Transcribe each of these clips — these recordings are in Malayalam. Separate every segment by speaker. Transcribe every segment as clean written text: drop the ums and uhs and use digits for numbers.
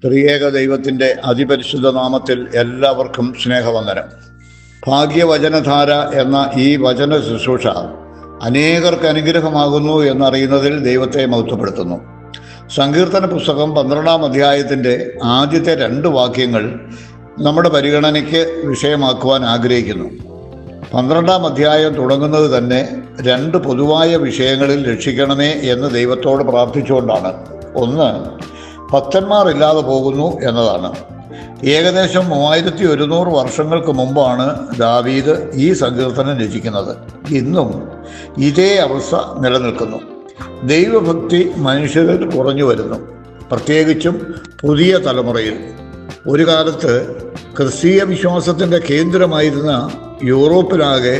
Speaker 1: ത്രിയേക ദൈവത്തിൻ്റെ അതിപരിശുദ്ധ നാമത്തിൽ എല്ലാവർക്കും സ്നേഹവന്ദനം. ഭാഗ്യവചനധാര എന്ന ഈ വചന ശുശ്രൂഷ അനേകർക്ക് അനുഗ്രഹമാകുന്നു എന്നറിയുന്നതിൽ ദൈവത്തെ മഹത്വപ്പെടുത്തുന്നു. സങ്കീർത്തന പുസ്തകം 12-ാം അധ്യായത്തിൻ്റെ ആദ്യത്തെ 2 വാക്യങ്ങൾ നമ്മുടെ പരിഗണനയ്ക്ക് വിഷയമാക്കുവാൻ ആഗ്രഹിക്കുന്നു. 12-ാം അധ്യായം തുടങ്ങുന്നത് തന്നെ 2 പൊതുവായ വിഷയങ്ങളിൽ രക്ഷിക്കണമേ എന്ന് ദൈവത്തോട് പ്രാർത്ഥിച്ചുകൊണ്ടാണ്. ഒന്ന്, ഭക്തന്മാർ ഇല്ലാതെ പോകുന്നു എന്നതാണ്. ഏകദേശം 3100 വർഷങ്ങൾക്ക് മുമ്പാണ് ദാവീദ് ഈ സങ്കീർത്തനം രചിക്കുന്നത്. ഇന്നും ഇതേ അവസ്ഥ നിലനിൽക്കുന്നു. ദൈവഭക്തി മനുഷ്യരിൽ കുറഞ്ഞു വരുന്നു, പ്രത്യേകിച്ചും പുതിയ തലമുറയിൽ. ഒരു കാലത്ത് ക്രിസ്തീയ വിശ്വാസത്തിൻ്റെ കേന്ദ്രമായിരുന്ന യൂറോപ്പിലാകെ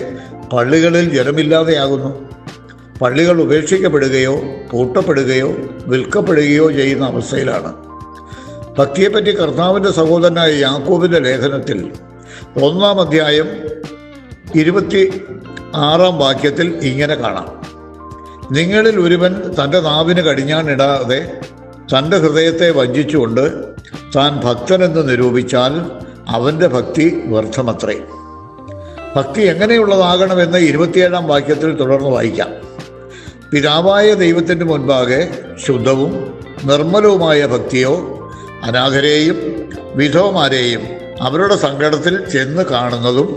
Speaker 1: പള്ളികളിൽ ജനമില്ലാതെയാകുന്നു. പള്ളികൾ ഉപേക്ഷിക്കപ്പെടുകയോ പൂട്ടപ്പെടുകയോ വിൽക്കപ്പെടുകയോ ചെയ്യുന്ന അവസ്ഥയിലാണ്. ഭക്തിയെപ്പറ്റി കർത്താവിൻ്റെ സഹോദരനായ യാക്കോബിൻ്റെ ലേഖനത്തിൽ 1-ാം അധ്യായം 26-ാം വാക്യത്തിൽ ഇങ്ങനെ കാണാം: നിങ്ങളിൽ ഒരുവൻ തൻ്റെ നാവിന് കടിഞ്ഞാണിടാതെ തൻ്റെ ഹൃദയത്തെ വഞ്ചിച്ചുകൊണ്ട് താൻ ഭക്തനെന്ന് നിരൂപിച്ചാൽ അവൻ്റെ ഭക്തി വ്യർത്ഥമത്രേ. ഭക്തി എങ്ങനെയുള്ളതാകണമെന്ന് 27-ാം വാക്യത്തിൽ തുടർന്ന് വായിക്കാം. പിതാവായ ദൈവത്തിൻ്റെ മുൻപാകെ ശുദ്ധവും നിർമ്മലവുമായ ഭക്തിയോ അനാഥരെയും വിധവമാരെയും അവരുടെ സങ്കടത്തിൽ ചെന്ന് കാണുന്നതും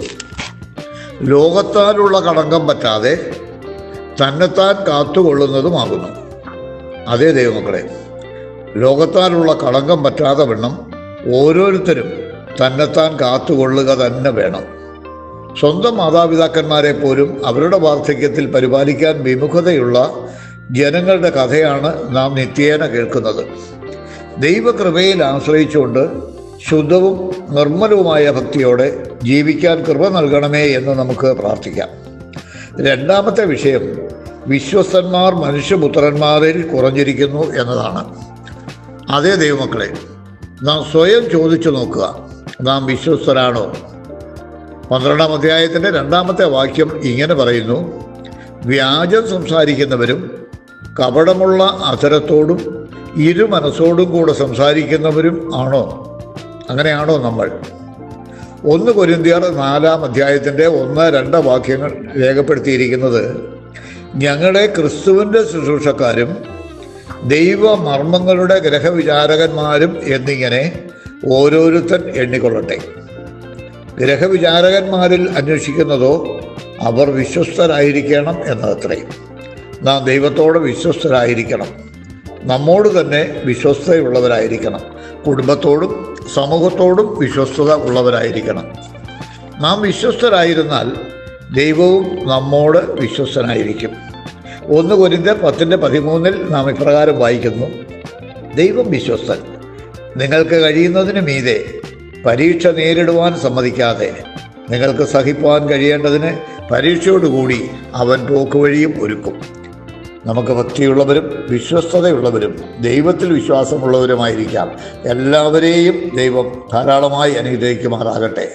Speaker 1: ലോകത്താലുള്ള കളങ്കം പറ്റാതെ തന്നെത്താൻ കാത്തുകൊള്ളുന്നതുമാകുന്നു. അതേ ദൈവമക്കളെ, ലോകത്താലുള്ള കളങ്കം പറ്റാതെ വണ്ണം ഓരോരുത്തരും തന്നെത്താൻ കാത്തുകൊള്ളുക തന്നെ വേണം. സ്വന്തം മാതാപിതാക്കന്മാരെ പോലും അവരുടെ വാർദ്ധക്യത്തിൽ പരിപാലിക്കാൻ വിമുഖതയുള്ള ജനങ്ങളുടെ കഥയാണ് നാം നിത്യേന കേൾക്കുന്നത്. ദൈവകൃപയിൽ ആശ്രയിച്ചുകൊണ്ട് ശുദ്ധവും നിർമ്മലവുമായ ഭക്തിയോടെ ജീവിക്കാൻ കൃപ നൽകണമേ എന്ന് നമുക്ക് പ്രാർത്ഥിക്കാം. 2-ാമത്തെ വിഷയം, വിശ്വസ്തന്മാർ മനുഷ്യപുത്രന്മാരിൽ കുറഞ്ഞിരിക്കുന്നു എന്നതാണ്. അതേ ദൈവമക്കളെ, നാം സ്വയം ചോദിച്ചു നോക്കുക, നാം വിശ്വസ്തരാണോ? 12-ാം അധ്യായത്തിൻ്റെ 2-ാമത്തെ വാക്യം ഇങ്ങനെ പറയുന്നു: വ്യാജം സംസാരിക്കുന്നവരും കപടമുള്ള അധരത്തോടും ഇരുമനസ്സോടും കൂടെ സംസാരിക്കുന്നവരും ആണോ? അങ്ങനെയാണോ നമ്മൾ? 1 കൊരിന്ത്യർ 4-ാം അധ്യായത്തിൻ്റെ 1-2 വാക്യങ്ങൾ രേഖപ്പെടുത്തിയിരിക്കുന്നത്: ഞങ്ങളെ ക്രിസ്തുവിൻ്റെ ശുശ്രൂഷക്കാരും ദൈവമർമ്മങ്ങളുടെ ഗ്രഹവിചാരകന്മാരും എന്നിങ്ങനെ ഓരോരുത്തൻ എണ്ണിക്കൊള്ളട്ടെ. ഗ്രഹവിചാരകന്മാരിൽ അന്വേഷിക്കുന്നതോ അവർ വിശ്വസ്തരായിരിക്കണം എന്നത്രേ. നാം ദൈവത്തോട് വിശ്വസ്തരായിരിക്കണം, നമ്മോട് തന്നെ വിശ്വസ്തയുള്ളവരായിരിക്കണം, കുടുംബത്തോടും സമൂഹത്തോടും വിശ്വസ്തത ഉള്ളവരായിരിക്കണം. നാം വിശ്വസ്തരായിരുന്നാൽ ദൈവവും നമ്മോട് വിശ്വസ്തനായിരിക്കും. 1 കൊരിന്ത്യർ 10:13 നാം ഇപ്രകാരം വായിക്കുന്നു: ദൈവം വിശ്വസ്തൻ, നിങ്ങൾക്ക് കഴിയുന്നതിന് മീതെ പരീക്ഷ നേരിടുവാൻ സമ്മതിക്കാതെ നിങ്ങൾക്ക് സഹിപ്പാൻ കഴിയേണ്ടതിന് പരീക്ഷയോടുകൂടി അവൻ പോക്കുവഴിയും ഒരുക്കും. നമുക്ക് ഭക്തിയുള്ളവരും വിശ്വസ്തതയുള്ളവരും ദൈവത്തിൽ വിശ്വാസമുള്ളവരുമായിരിക്കാം. എല്ലാവരെയും ദൈവം ധാരാളമായി അനുഗ്രഹിക്കുമാറാകട്ടെ.